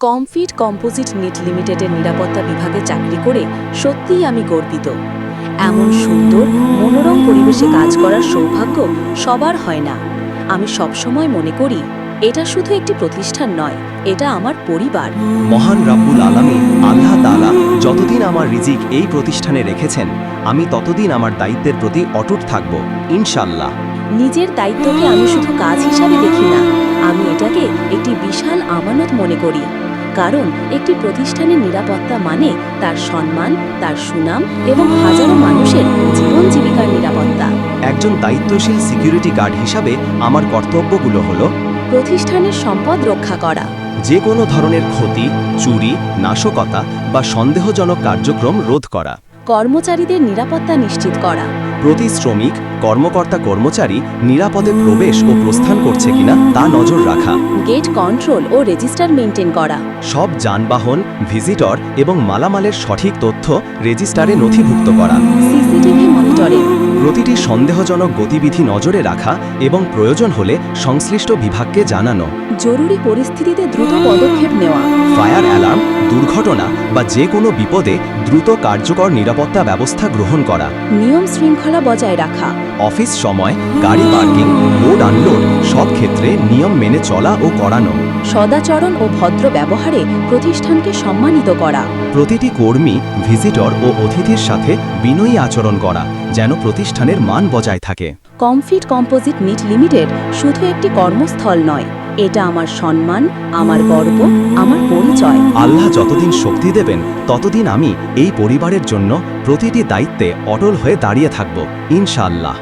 Comfit composite NEET লিমিটেডের নিরাপত্তা বিভাগে চাকরি করে সত্যিই আমি গর্বিত। এমন সুন্দর মনোরম পরিবেশে কাজ করার সৌভাগ্য সবার হয় না। আমি সবসময় মনে করি এটা শুধু একটি প্রতিষ্ঠান নয়, এটা আমার পরিবার। মহান রাব্বুল আলামিন আল্লাহ তাআলা যতদিন আমার রিজিক এই প্রতিষ্ঠানে রেখেছেন, আমি ততদিন আমার দায়িত্বের প্রতি অটুট থাকব ইনশাআল্লাহ। নিজের দায়িত্বকে আমি শুধু কাজ হিসাবে দেখি না, আমি এটাকে একটি বিশাল আমানত মনে করি। কারণ একটি প্রতিষ্ঠানের নিরাপত্তা মানে তার সম্মান, তার সুনাম এবং হাজারো মানুষের জীবন জীবিকার নিরাপত্তা। একজন দায়িত্বশীল সিকিউরিটি গার্ড হিসাবে আমার কর্তব্যগুলো হলো প্রতিষ্ঠানের সম্পদ রক্ষা করা, যে কোনো ধরনের ক্ষতি, চুরি, নাশকতা বা সন্দেহজনক কার্যক্রম রোধ করা, কর্মচারীদের নিরাপত্তা নিশ্চিত করা, প্রতি শ্রমিক, কর্মকর্তা কর্মচারী নিরাপদে প্রবেশ ও প্রস্থান করছে কিনা তা নজর রাখা, গেট কন্ট্রোল ও রেজিস্টার মেইনটেইন করা, সব যানবাহন, ভিজিটর এবং মালামালের সঠিক তথ্য রেজিস্টারে নথিভুক্ত করা, সিসিটিভি মনিটরিং, প্রতিটি সন্দেহজনক গতিবিধি নজরে রাখা এবং প্রয়োজন হলে সংশ্লিষ্ট বিভাগকে জানানো, জরুরি পরিস্থিতিতে দ্রুত পদক্ষেপ নেওয়া, ফায়ার অ্যালার্ম, দুর্ঘটনা বা যে কোনো বিপদে দ্রুত কার্যকর নিরাপত্তা ব্যবস্থা গ্রহণ করা, নিয়ম শৃঙ্খলা বজায় রাখা, অফিস সময়, গাড়ি পার্কিং, লোড আনলোড সব ক্ষেত্রে নিয়ম মেনে চলা ও করানো, সদাচরণ ও ভদ্র ব্যবহারে প্রতিষ্ঠানকে সম্মানিত করা, প্রতিটি কর্মী, ভিজিটর ও অতিথির সাথে বিনয়ী আচরণ করা, যেন প্রতিষ্ঠানের মান বজায় থাকে। কমফিট কম্পোজিট নিট লিমিটেড শুধু একটি কর্মস্থল নয়, এটা আমার সম্মান, আমার গর্ব, আমার পরিচয়। আল্লাহ যতদিন শক্তি দেবেন ততদিন আমি এই পরিবারের জন্য প্রতিটি দায়িত্বে অটল হয়ে দাঁড়িয়ে থাকব ইনশাআল্লাহ।